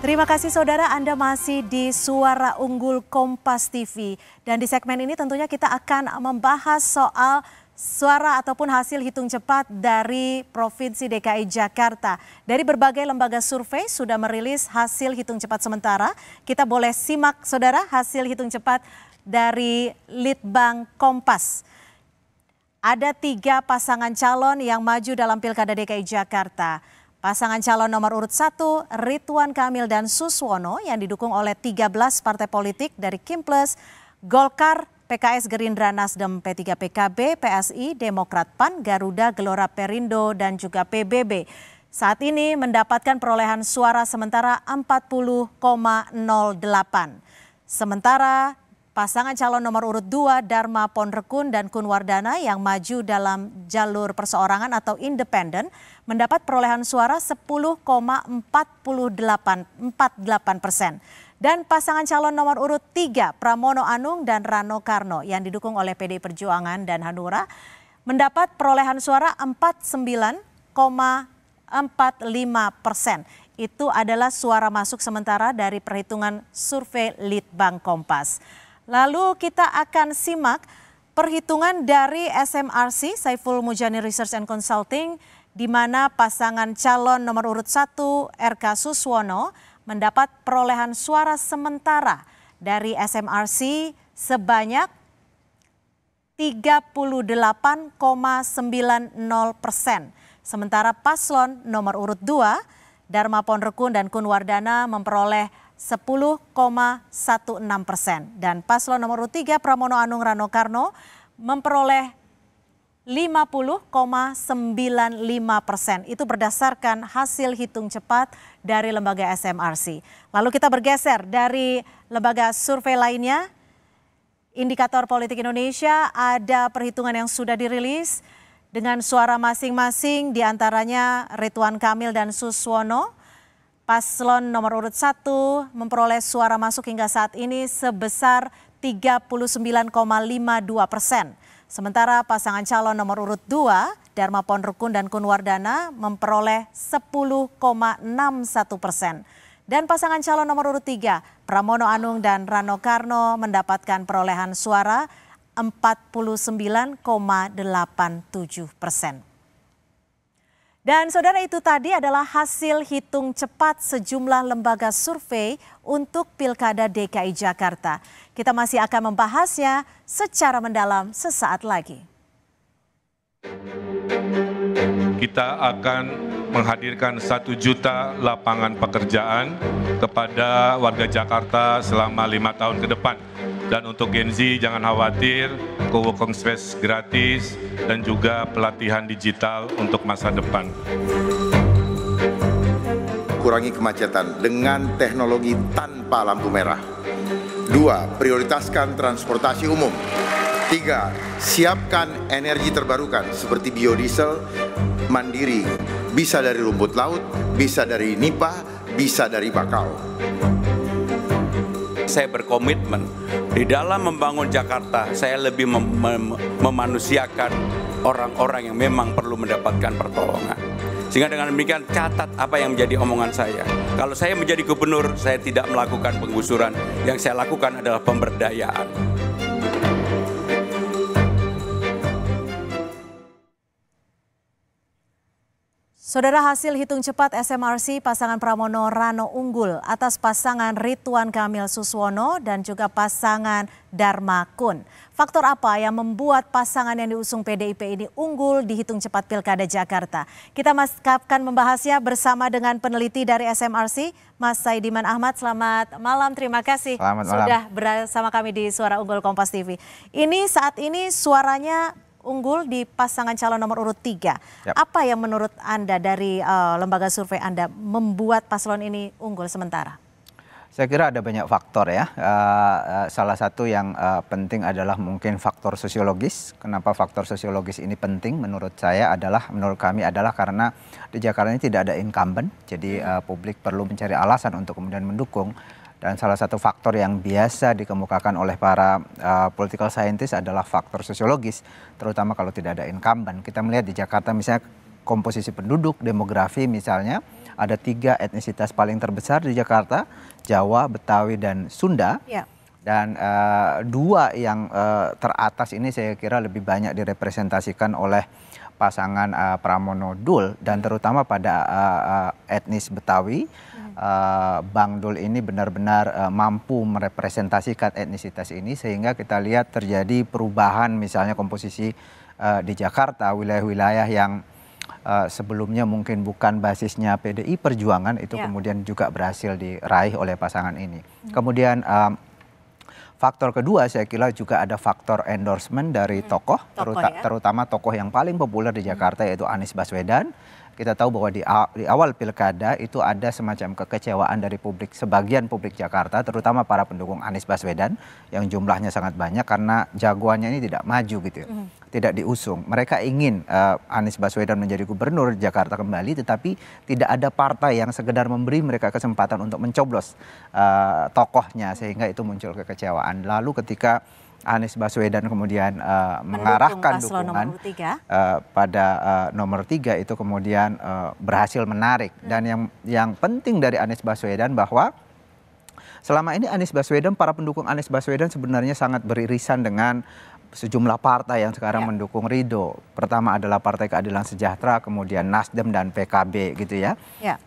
Terima kasih saudara, Anda masih di Suara Unggul Kompas TV. Dan di segmen ini tentunya kita akan membahas soal suara ataupun hasil hitung cepat dari Provinsi DKI Jakarta. Dari berbagai lembaga survei sudah merilis hasil hitung cepat sementara. Kita boleh simak saudara hasil hitung cepat dari Litbang Kompas. Ada 3 pasangan calon yang maju dalam Pilkada DKI Jakarta. Pasangan calon nomor urut 1, Ridwan Kamil dan Suswono yang didukung oleh 13 partai politik dari Kimples, Golkar, PKS, Gerindra, Nasdem, P3, PKB, PSI, Demokrat, PAN, Garuda, Gelora Perindo, dan juga PBB. Saat ini mendapatkan perolehan suara sementara 40,08. Sementara pasangan calon nomor urut 2, Dharma Ponrekun dan Kunwardana yang maju dalam jalur perseorangan atau independen mendapat perolehan suara 10,48%. Dan pasangan calon nomor urut 3, Pramono Anung dan Rano Karno yang didukung oleh PDI Perjuangan dan Hanura mendapat perolehan suara 49,45%. Itu adalah suara masuk sementara dari perhitungan survei Litbang Kompas. Lalu kita akan simak perhitungan dari SMRC, Saiful Mujani Research and Consulting, di mana pasangan calon nomor urut 1, RK Suswono, mendapat perolehan suara sementara dari SMRC sebanyak 38,90%. Sementara paslon nomor urut 2, Dharma Ponrekun dan Kunwardana memperoleh 10,16%. Dan paslon nomor urut 3, Pramono Anung Rano Karno memperoleh 50,95%. Itu berdasarkan hasil hitung cepat dari lembaga SMRC. Lalu kita bergeser dari lembaga survei lainnya. Indikator Politik Indonesia, ada perhitungan yang sudah dirilis dengan suara masing-masing, diantaranya Ridwan Kamil dan Suswono. Paslon nomor urut 1 memperoleh suara masuk hingga saat ini sebesar 39,52%. Sementara pasangan calon nomor urut 2, Dharma Ponrekun dan Kunwardana memperoleh 10,61%. Dan pasangan calon nomor urut 3, Pramono Anung dan Rano Karno mendapatkan perolehan suara 49,87%. Dan saudara, itu tadi adalah hasil hitung cepat sejumlah lembaga survei untuk Pilkada DKI Jakarta. Kita masih akan membahasnya secara mendalam sesaat lagi. Kita akan menghadirkan 1 juta lapangan pekerjaan kepada warga Jakarta selama 5 tahun ke depan. Dan untuk Gen Z jangan khawatir, co-working space gratis dan juga pelatihan digital untuk masa depan. Kurangi kemacetan dengan teknologi tanpa lampu merah. 2. Prioritaskan transportasi umum. 3. Siapkan energi terbarukan seperti biodiesel mandiri. Bisa dari rumput laut, bisa dari nipah, bisa dari bakau. Saya berkomitmen di dalam membangun Jakarta, saya lebih memanusiakan orang-orang yang memang perlu mendapatkan pertolongan. Sehingga dengan demikian catat apa yang menjadi omongan saya. Kalau saya menjadi gubernur, saya tidak melakukan penggusuran. Yang saya lakukan adalah pemberdayaan. Saudara, hasil hitung cepat SMRC, pasangan Pramono Rano unggul atas pasangan Ridwan Kamil Suswono dan juga pasangan Dharma Kun. Faktor apa yang membuat pasangan yang diusung PDIP ini unggul di hitung cepat Pilkada Jakarta? Kita akan membahasnya bersama dengan peneliti dari SMRC, Mas Saidiman Ahmad. Selamat malam, terima kasih sudah bersama kami di Suara Unggul Kompas TV. Ini saat ini suaranya unggul di pasangan calon nomor urut 3. Yep. Apa yang menurut Anda dari lembaga survei Anda membuat paslon ini unggul sementara? Saya kira ada banyak faktor ya. Salah satu yang penting adalah mungkin faktor sosiologis. Kenapa faktor sosiologis ini penting menurut kami adalah karena di Jakarta ini tidak ada incumbent. Jadi publik perlu mencari alasan untuk kemudian mendukung. Dan salah satu faktor yang biasa dikemukakan oleh para political scientist adalah faktor sosiologis, terutama kalau tidak ada incumbent. Kita melihat di Jakarta misalnya komposisi penduduk, demografi misalnya, ada 3 etnisitas paling terbesar di Jakarta, Jawa, Betawi, dan Sunda. Ya. Dan 2 yang teratas ini saya kira lebih banyak direpresentasikan oleh pasangan Pramono Dul, dan terutama pada etnis Betawi. Bang Dul ini benar-benar mampu merepresentasikan etnisitas ini, sehingga kita lihat terjadi perubahan misalnya komposisi di Jakarta, wilayah-wilayah yang sebelumnya mungkin bukan basisnya PDI Perjuangan itu kemudian juga berhasil diraih oleh pasangan ini. Kemudian faktor kedua saya kira juga ada faktor endorsement dari tokoh, terutama tokoh yang paling populer di Jakarta yaitu Anies Baswedan. Kita tahu bahwa di awal pilkada itu ada semacam kekecewaan dari publik, sebagian publik Jakarta, terutama para pendukung Anies Baswedan yang jumlahnya sangat banyak karena jagoannya ini tidak maju gitu, tidak diusung. Mereka ingin Anies Baswedan menjadi gubernur Jakarta kembali, tetapi tidak ada partai yang sekedar memberi mereka kesempatan untuk mencoblos tokohnya, sehingga itu muncul kekecewaan. Lalu ketika Anies Baswedan kemudian mengarahkan dukungan pada nomor 3 itu kemudian berhasil menarik. Dan yang penting dari Anies Baswedan bahwa selama ini Anies Baswedan, para pendukung Anies Baswedan sebenarnya sangat beririsan dengan sejumlah partai yang sekarang mendukung Ridho. Pertama adalah Partai Keadilan Sejahtera, kemudian Nasdem dan PKB gitu ya.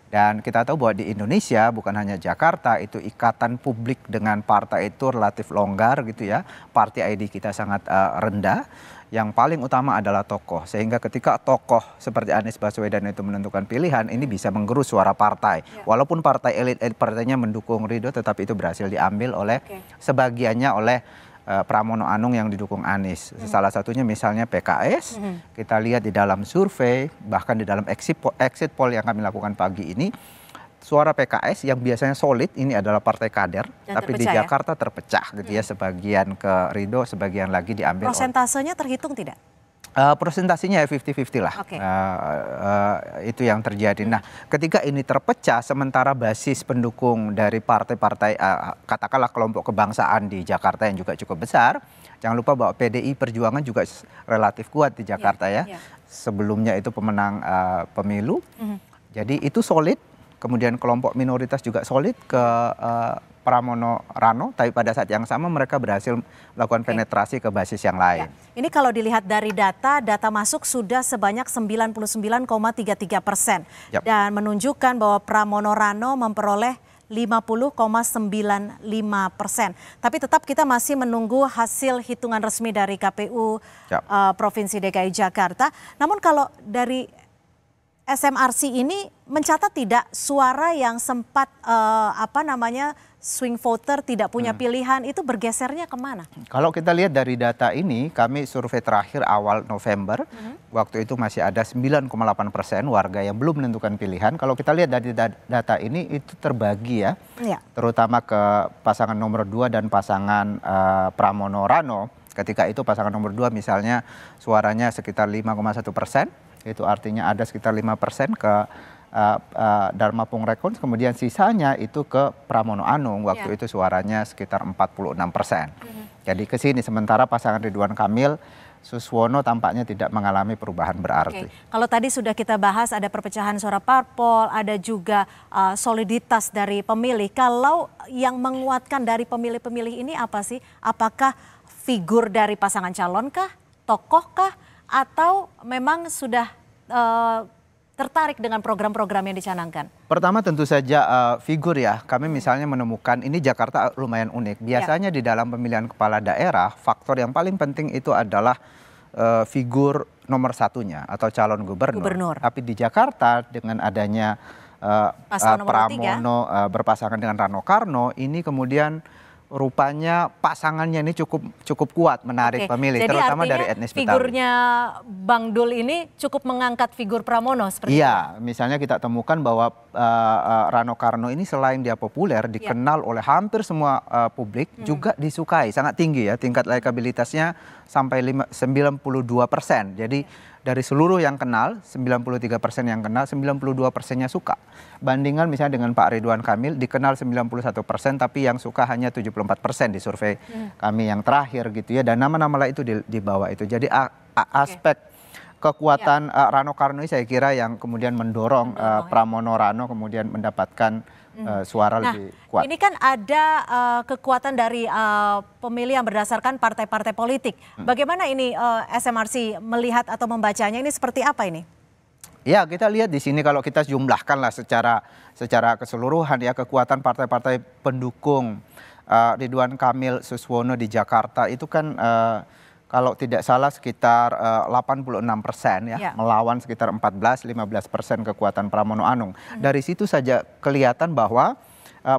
Dan kita tahu bahwa di Indonesia bukan hanya Jakarta, itu ikatan publik dengan partai itu relatif longgar gitu ya. Party ID kita sangat rendah. Yang paling utama adalah tokoh. Sehingga ketika tokoh seperti Anies Baswedan itu menentukan pilihan, ini bisa menggerus suara partai. Walaupun partai elit partainya mendukung Ridho, tetapi itu berhasil diambil oleh sebagiannya oleh Pramono Anung yang didukung Anies. Salah satunya misalnya PKS, kita lihat di dalam survei, bahkan di dalam exit poll yang kami lakukan pagi ini, suara PKS yang biasanya solid ini adalah partai kader, tapi di Jakarta terpecah gitu ya, sebagian ke Ridho, sebagian lagi diambil. Prosentasenya terhitung tidak? Presentasinya ya 50-50 lah, itu yang terjadi. Nah, ketika ini terpecah, sementara basis pendukung dari partai-partai, katakanlah kelompok kebangsaan di Jakarta yang juga cukup besar, jangan lupa bahwa PDI Perjuangan juga relatif kuat di Jakarta sebelumnya itu pemenang pemilu, jadi itu solid. Kemudian kelompok minoritas juga solid ke Pramono Rano, tapi pada saat yang sama mereka berhasil melakukan penetrasi ke basis yang lain. Ini kalau dilihat dari data masuk sudah sebanyak 99,33% dan menunjukkan bahwa Pramono Rano memperoleh 50,95%. Tapi tetap kita masih menunggu hasil hitungan resmi dari KPU Provinsi DKI Jakarta. Namun kalau dari SMRC ini mencatat tidak suara yang sempat swing voter tidak punya pilihan itu bergesernya kemana? Kalau kita lihat dari data ini, kami survei terakhir awal November, waktu itu masih ada 9,8% warga yang belum menentukan pilihan. Kalau kita lihat dari data ini itu terbagi ya, terutama ke pasangan nomor 2 dan pasangan Pramono Rano. Ketika itu pasangan nomor 2 misalnya suaranya sekitar 5,1%, itu artinya ada sekitar 5% ke Dharma Pungrekon, kemudian sisanya itu ke Pramono Anung, waktu itu suaranya sekitar 46%. Jadi ke sini, sementara pasangan Ridwan Kamil, Suswono tampaknya tidak mengalami perubahan berarti. Kalau tadi sudah kita bahas ada perpecahan suara parpol, ada juga soliditas dari pemilih. Kalau yang menguatkan dari pemilih-pemilih ini apa sih? Apakah figur dari pasangan calon kah, tokoh kah, atau memang sudah tertarik dengan program-program yang dicanangkan? Pertama tentu saja figur ya. Kami misalnya menemukan ini Jakarta lumayan unik. Biasanya di dalam pemilihan kepala daerah, faktor yang paling penting itu adalah figur nomor satunya atau calon gubernur. Tapi di Jakarta dengan adanya Pramono berpasangan dengan Rano Karno, ini kemudian rupanya pasangannya ini cukup kuat menarik pemilih, terutama dari etnis Betawi. Figurnya Bang Dul ini cukup mengangkat figur Pramono seperti itu? Iya, misalnya kita temukan bahwa Rano Karno ini selain dia populer, dikenal oleh hampir semua publik, juga disukai, sangat tinggi ya, tingkat elektabilitasnya sampai 92%. Jadi dari seluruh yang kenal, 93% yang kenal, 92%-nya suka. Bandingan misalnya dengan Pak Ridwan Kamil, dikenal 91%, tapi yang suka hanya 74% di survei kami yang terakhir gitu ya. Dan nama-nama lain itu di bawah itu. Jadi aspek kekuatan Rano Karno ini saya kira yang kemudian mendorong Pramono Rano kemudian mendapatkan suara lebih kuat. Ini kan ada kekuatan dari pemilih yang berdasarkan partai-partai politik. Bagaimana ini SMRC melihat atau membacanya, ini seperti apa ini? Ya, kita lihat di sini kalau kita jumlahkanlah secara keseluruhan ya kekuatan partai-partai pendukung Ridwan Kamil Suswono di Jakarta itu kan kalau tidak salah sekitar 86% ya, melawan sekitar 14-15% kekuatan Pramono Anung. Dari situ saja kelihatan bahwa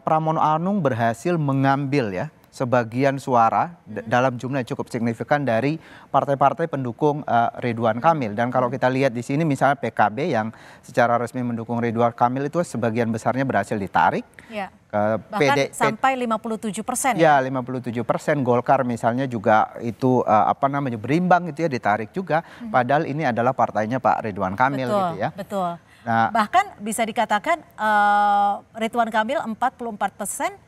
Pramono Anung berhasil mengambil ya sebagian suara dalam jumlah yang cukup signifikan dari partai-partai pendukung Ridwan Kamil. Dan kalau kita lihat di sini misalnya PKB yang secara resmi mendukung Ridwan Kamil itu sebagian besarnya berhasil ditarik. Ya. Bahkan sampai 57% ya. 57%. Golkar misalnya juga itu berimbang gitu ya, ditarik juga. Padahal ini adalah partainya Pak Ridwan Kamil gitu ya. Betul. Nah, bahkan bisa dikatakan Ridwan Kamil 44%.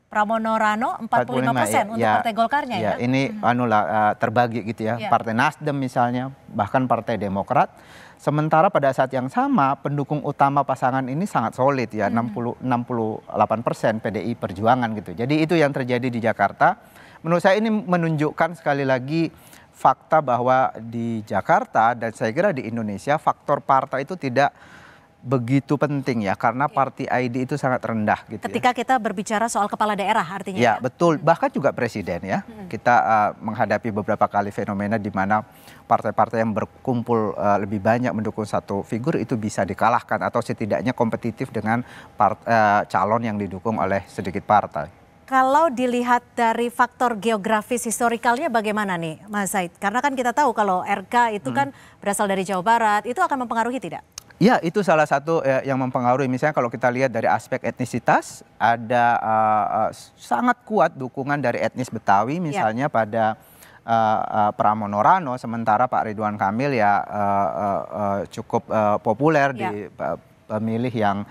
Pramono Rano 45% untuk Partai Golkarnya ya. Ini terbagi gitu ya. Partai Nasdem misalnya, bahkan Partai Demokrat. Sementara pada saat yang sama pendukung utama pasangan ini sangat solid ya, 68% PDI Perjuangan gitu. Jadi itu yang terjadi di Jakarta. Menurut saya ini menunjukkan sekali lagi fakta bahwa di Jakarta dan saya kira di Indonesia faktor partai itu tidak begitu penting ya, karena party ID itu sangat rendah gitu. Ketika kita berbicara soal kepala daerah artinya ya. Betul, bahkan juga presiden ya. Kita menghadapi beberapa kali fenomena di mana partai-partai yang berkumpul lebih banyak mendukung satu figur itu bisa dikalahkan atau setidaknya kompetitif dengan calon yang didukung oleh sedikit partai. Kalau dilihat dari faktor geografis historikalnya bagaimana nih Mas Zaid? Karena kan kita tahu kalau RK itu kan berasal dari Jawa Barat, itu akan mempengaruhi tidak? Ya, itu salah satu yang mempengaruhi. Misalnya kalau kita lihat dari aspek etnisitas, ada sangat kuat dukungan dari etnis Betawi misalnya pada Pramono Rano, sementara Pak Ridwan Kamil ya cukup populer di pemilih yang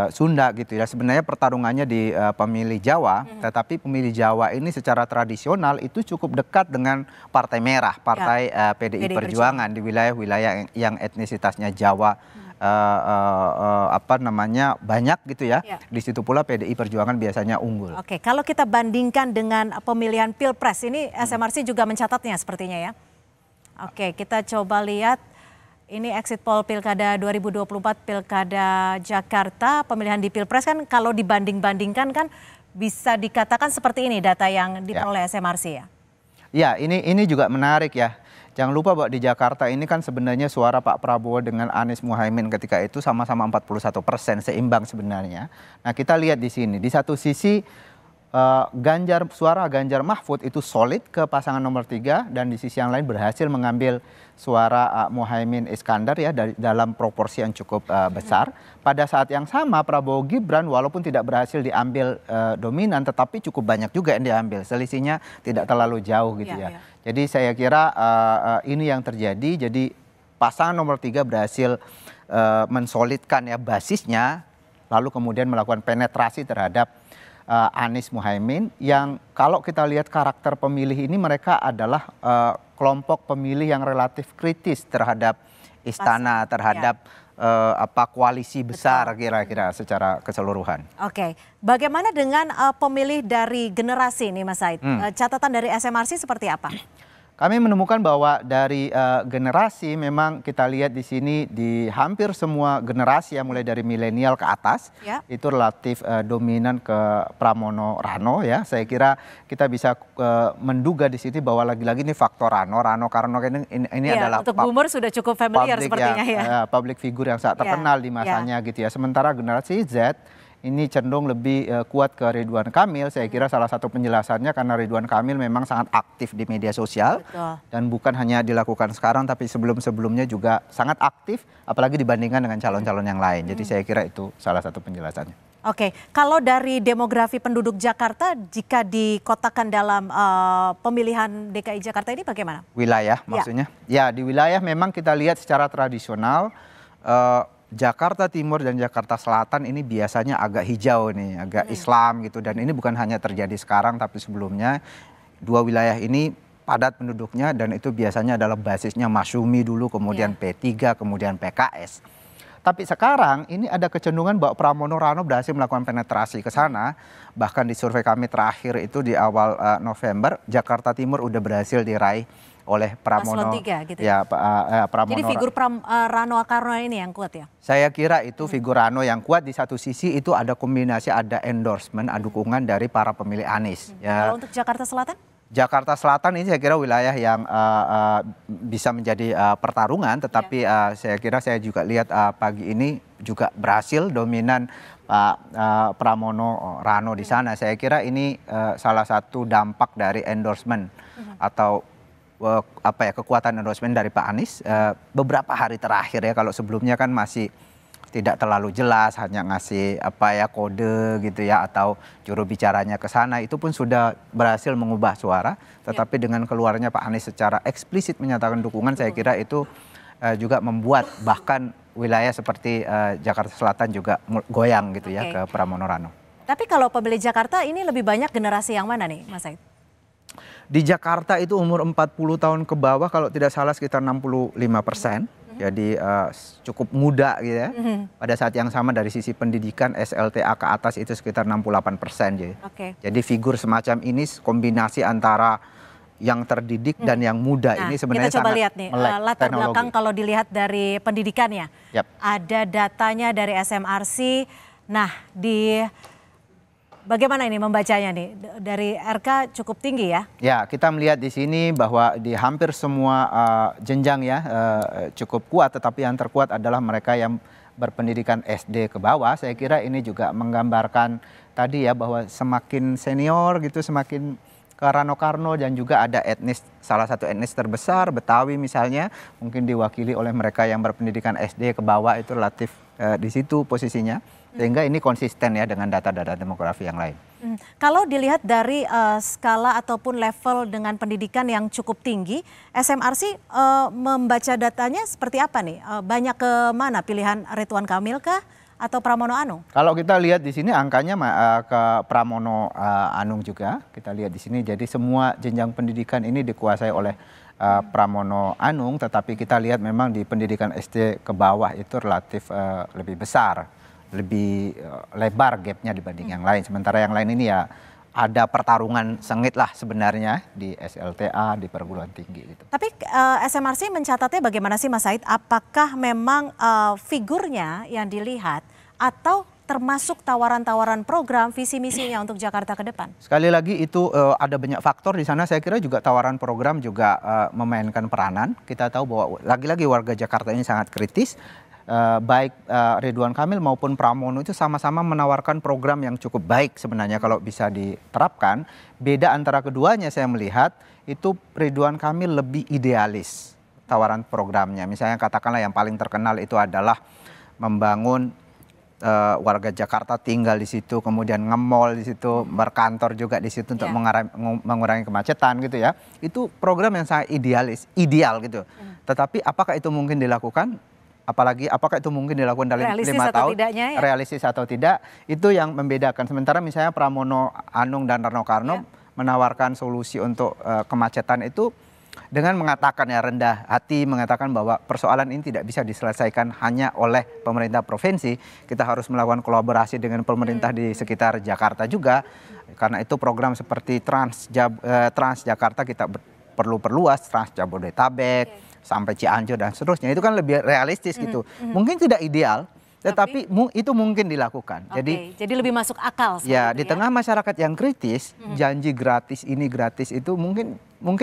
Sunda gitu ya. Sebenarnya pertarungannya di pemilih Jawa, tetapi pemilih Jawa ini secara tradisional itu cukup dekat dengan Partai Merah, Partai PDI Perjuangan di wilayah-wilayah yang etnisitasnya Jawa banyak gitu ya. Di situ pula PDI Perjuangan biasanya unggul. Oke, kalau kita bandingkan dengan pemilihan Pilpres ini SMRC juga mencatatnya sepertinya ya. Oke, kita coba lihat. Ini exit poll Pilkada 2024 Pilkada Jakarta, pemilihan di Pilpres kan kalau dibanding-bandingkan kan bisa dikatakan seperti ini data yang diperoleh SMRC ya. Ya, ini juga menarik ya. Jangan lupa bahwa di Jakarta ini kan sebenarnya suara Pak Prabowo dengan Anies Muhaimin ketika itu sama-sama 41%, seimbang sebenarnya. Nah, kita lihat di sini, di satu sisi suara Ganjar Mahfud itu solid ke pasangan nomor 3 dan di sisi yang lain berhasil mengambil suara Muhaimin Iskandar ya dalam proporsi yang cukup besar. Pada saat yang sama Prabowo Gibran walaupun tidak berhasil diambil dominan tetapi cukup banyak juga yang diambil. Selisihnya tidak terlalu jauh gitu ya. Jadi saya kira ini yang terjadi. Jadi pasangan nomor 3 berhasil mensolidkan ya basisnya lalu kemudian melakukan penetrasi terhadap Anies Muhaimin yang kalau kita lihat karakter pemilih ini mereka adalah kelompok pemilih yang relatif kritis terhadap istana, terhadap koalisi besar kira-kira secara keseluruhan. Oke, bagaimana dengan pemilih dari generasi ini Mas Zaid? Catatan dari SMRC seperti apa? Kami menemukan bahwa dari generasi memang kita lihat di sini di hampir semua generasi yang mulai dari milenial ke atas itu relatif dominan ke Pramono Rano ya. Saya kira kita bisa menduga di sini bahwa lagi-lagi ini faktor Rano Karno ini adalah untuk boomer sudah cukup familiar sepertinya ya. Public figure yang sangat terkenal di masanya gitu ya. Sementara generasi Z ini cenderung lebih kuat ke Ridwan Kamil. Saya kira salah satu penjelasannya karena Ridwan Kamil memang sangat aktif di media sosial. Dan bukan hanya dilakukan sekarang tapi sebelum-sebelumnya juga sangat aktif apalagi dibandingkan dengan calon-calon yang lain. Jadi saya kira itu salah satu penjelasannya. Oke, kalau dari demografi penduduk Jakarta jika dikotakan dalam pemilihan DKI Jakarta ini bagaimana? Wilayah maksudnya? Ya, di wilayah memang kita lihat secara tradisional Jakarta Timur dan Jakarta Selatan ini biasanya agak hijau nih, agak Islam gitu. Dan ini bukan hanya terjadi sekarang tapi sebelumnya dua wilayah ini padat penduduknya dan itu biasanya adalah basisnya Masyumi dulu, kemudian P3, kemudian PKS. Tapi sekarang ini ada kecenderungan bahwa Pramono Rano berhasil melakukan penetrasi ke sana. Bahkan di survei kami terakhir itu di awal November, Jakarta Timur udah berhasil diraih oleh Pramono. Paslon 3 gitu Ya, Pramono. Jadi figur Rano Karno ini yang kuat ya? Saya kira itu figur Rano yang kuat. Di satu sisi itu ada kombinasi, ada endorsement, ada dukungan dari para pemilih Anies. Ya. Kalau untuk Jakarta Selatan? Jakarta Selatan ini saya kira wilayah yang bisa menjadi pertarungan, tetapi saya kira saya juga lihat pagi ini juga berhasil dominan Pak Pramono Rano di sana. Saya kira ini salah satu dampak dari endorsement atau kekuatan endorsement dari Pak Anies beberapa hari terakhir ya. Kalau sebelumnya kan masih tidak terlalu jelas, hanya ngasih kode gitu ya, atau juru bicaranya ke sana, itu pun sudah berhasil mengubah suara. Tetapi dengan keluarnya Pak Anies secara eksplisit menyatakan dukungan, saya kira itu juga membuat bahkan wilayah seperti Jakarta Selatan juga goyang gitu ya ke Pramono Rano. Tapi kalau pemilih Jakarta ini lebih banyak generasi yang mana nih Mas Said? Di Jakarta itu umur 40 tahun ke bawah kalau tidak salah sekitar 65%. Jadi cukup muda gitu ya. Pada saat yang sama dari sisi pendidikan SLTA ke atas itu sekitar 68%. Jadi figur semacam ini kombinasi antara yang terdidik dan yang muda ini sebenarnya kita coba sangat lihat nih latar teknologi. belakang kalau dilihat dari pendidikannya. Ada datanya dari SMRC. Nah, bagaimana ini membacanya nih? Dari RK cukup tinggi ya? Ya, kita melihat di sini bahwa di hampir semua jenjang ya cukup kuat, tetapi yang terkuat adalah mereka yang berpendidikan SD ke bawah. Saya kira ini juga menggambarkan tadi ya bahwa semakin senior gitu, semakin ke Rano Karno, dan juga ada salah satu etnis terbesar Betawi misalnya, mungkin diwakili oleh mereka yang berpendidikan SD ke bawah itu relatif di situ posisinya. Sehingga ini konsisten ya dengan data-data demografi yang lain. Kalau dilihat dari skala ataupun level dengan pendidikan yang cukup tinggi, SMRC membaca datanya seperti apa nih? Banyak ke mana? Pilihan Ridwan Kamil kah atau Pramono Anung? Kalau kita lihat di sini angkanya ke Pramono Anung juga. Kita lihat di sini, jadi semua jenjang pendidikan ini dikuasai oleh Pramono Anung, tetapi kita lihat memang di pendidikan SD ke bawah itu relatif lebih besar. Lebih lebar gapnya dibanding yang lain. Sementara yang lain ini ya ada pertarungan sengit lah sebenarnya di SLTA, di perguruan tinggi gitu. Tapi SMRC mencatatnya bagaimana sih Mas Said? Apakah memang figurnya yang dilihat atau termasuk tawaran-tawaran program visi misinya untuk Jakarta ke depan? Sekali lagi itu ada banyak faktor di sana. Saya kira juga tawaran program juga memainkan peranan. Kita tahu bahwa lagi-lagi warga Jakarta ini sangat kritis. Baik Ridwan Kamil maupun Pramono itu sama-sama menawarkan program yang cukup baik sebenarnya kalau bisa diterapkan. Beda antara keduanya saya melihat itu Ridwan Kamil lebih idealis tawaran programnya. Misalnya katakanlah yang paling terkenal itu adalah membangun warga Jakarta tinggal di situ, kemudian nge-mall di situ, berkantor juga di situ untuk mengurangi kemacetan gitu ya. Itu program yang sangat ideal gitu. Tetapi apakah itu mungkin dilakukan? Apalagi apakah itu mungkin dilakukan dalam 5 tahun, realistis atau tidak, itu yang membedakan. Sementara misalnya Pramono Anung dan Rano Karno menawarkan solusi untuk kemacetan itu dengan mengatakan ya rendah hati, mengatakan bahwa persoalan ini tidak bisa diselesaikan hanya oleh pemerintah provinsi, kita harus melakukan kolaborasi dengan pemerintah di sekitar Jakarta juga. Karena itu program seperti Trans Jakarta kita perlu perluas, Trans Jabodetabek, sampai Cianjur dan seterusnya, itu kan lebih realistis gitu. Mungkin tidak ideal, tetapi itu mungkin dilakukan. Jadi lebih masuk akal. Ya, di tengah masyarakat yang kritis, janji gratis ini gratis itu mungkin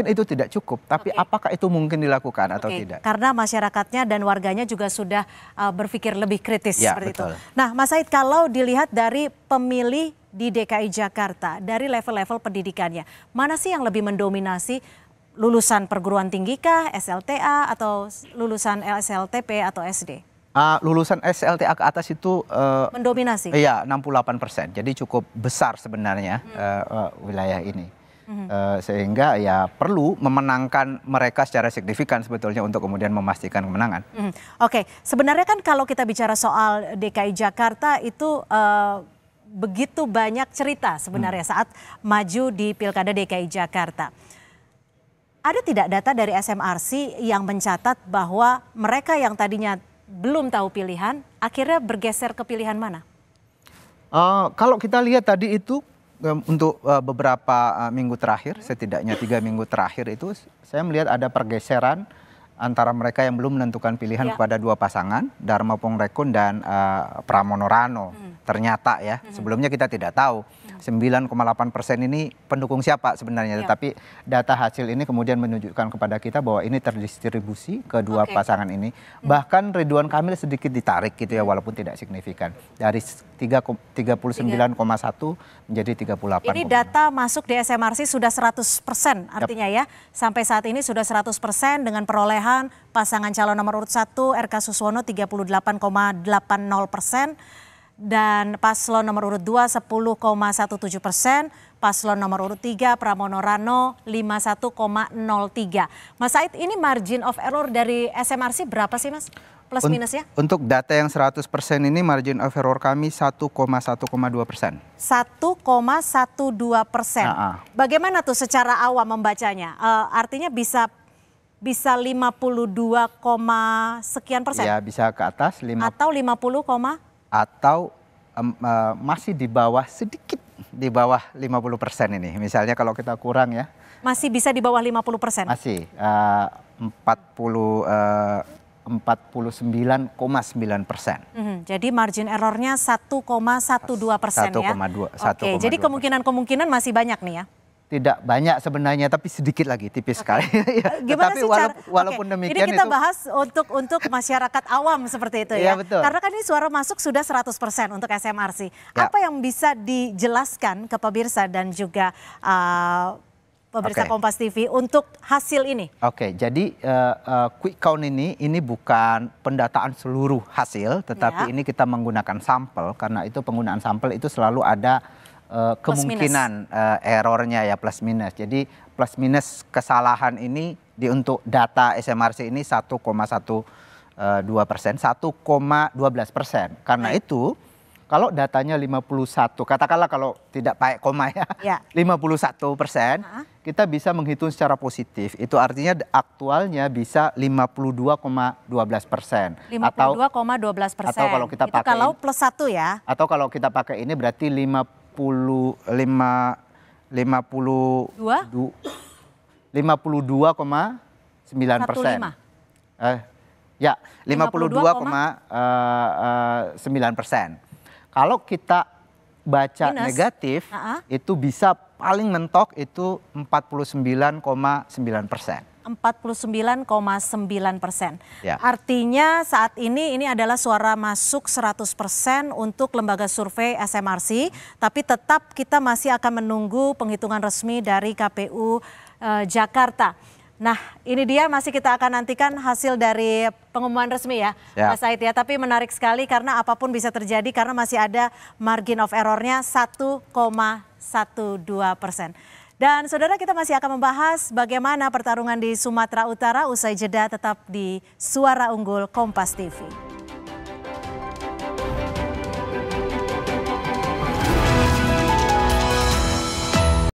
itu tidak cukup. Tapi apakah itu mungkin dilakukan atau tidak? Karena masyarakatnya dan warganya juga sudah berpikir lebih kritis seperti itu. Nah, Mas Said, kalau dilihat dari pemilih di DKI Jakarta, dari level-level pendidikannya, mana sih yang lebih mendominasi? Lulusan perguruan tinggi kah, SLTA, atau lulusan SLTP atau SD? Lulusan SLTA ke atas itu mendominasi. Iya, 68%. Jadi cukup besar sebenarnya wilayah ini. Sehingga ya perlu memenangkan mereka secara signifikan sebetulnya untuk kemudian memastikan kemenangan. Sebenarnya kan kalau kita bicara soal DKI Jakarta itu begitu banyak cerita sebenarnya saat maju di Pilkada DKI Jakarta. Ada tidak data dari SMRC yang mencatat bahwa mereka yang tadinya belum tahu pilihan, akhirnya bergeser ke pilihan mana? Kalau kita lihat tadi itu untuk beberapa minggu terakhir, setidaknya 3 minggu terakhir itu saya melihat ada pergeseran antara mereka yang belum menentukan pilihan kepada 2 pasangan, Dharma Pongrekun dan Pramono Rano. Ternyata ya, sebelumnya kita tidak tahu 9,8% ini pendukung siapa sebenarnya, tetapi data hasil ini kemudian menunjukkan kepada kita bahwa ini terdistribusi ke 2 pasangan ini. Bahkan Ridwan Kamil sedikit ditarik gitu ya, walaupun tidak signifikan. Dari 39,1 menjadi 38. Ini data masuk di SMRC sudah 100% artinya ya. Sampai saat ini sudah 100% dengan perolehan pasangan calon nomor urut 1 RK Suswono 38,80%. Dan paslon nomor urut 2 10,17%, paslon nomor urut 3 Pramono Rano 51,03. Mas Said, ini margin of error dari SMRC berapa sih Mas? Plus minusnya? Untuk data yang 100% ini margin of error kami 1,1,2%. 1,12%. Bagaimana tuh secara awam membacanya? Artinya bisa 52, sekian persen? Ya, bisa ke atas. Atau 50, atau masih di bawah, sedikit di bawah 50% ini. Misalnya kalau kita kurang ya. Masih bisa di bawah 50%? Masih 49,9%. Jadi margin errornya 1,12% ya? 1,2. Oke, jadi kemungkinan masih banyak nih ya? Tidak banyak sebenarnya, tapi sedikit lagi, tipis sekali. Gimana tapi sih walaupun demikian ini kita bahas untuk masyarakat awam seperti itu ya. Betul. Karena kan ini suara masuk sudah 100% untuk SMRC. Apa yang bisa dijelaskan ke pemirsa dan juga pemirsa Kompas TV untuk hasil ini? Oke, jadi quick count ini bukan pendataan seluruh hasil, tetapi ini kita menggunakan sampel, karena itu penggunaan sampel itu selalu ada kemungkinan errornya ya, plus minus. Jadi plus minus kesalahan ini untuk data SMRC ini 1,12%, 1,12%. Karena itu kalau datanya 51, katakanlah kalau tidak pakai koma ya, 51%, kita bisa menghitung secara positif. Itu artinya aktualnya bisa 52,12%. 52,12%. Atau kalau kita pakai, kalau plus 1 ya. Atau kalau kita pakai ini berarti 52,9%. Ya, 52,9%. Kalau kita baca minus, negatif, itu bisa paling mentok itu 49,9%. 49,9%. Artinya saat ini adalah suara masuk 100% untuk lembaga survei SMRC, tapi tetap kita masih akan menunggu penghitungan resmi dari KPU Jakarta. Nah, ini dia masih kita akan nantikan hasil dari pengumuman resmi ya, Mas Said ya. Tapi menarik sekali karena apapun bisa terjadi karena masih ada margin of error-nya 1,12%. Dan saudara, kita masih akan membahas bagaimana pertarungan di Sumatera Utara usai jeda, tetap di Suara Unggul Kompas TV.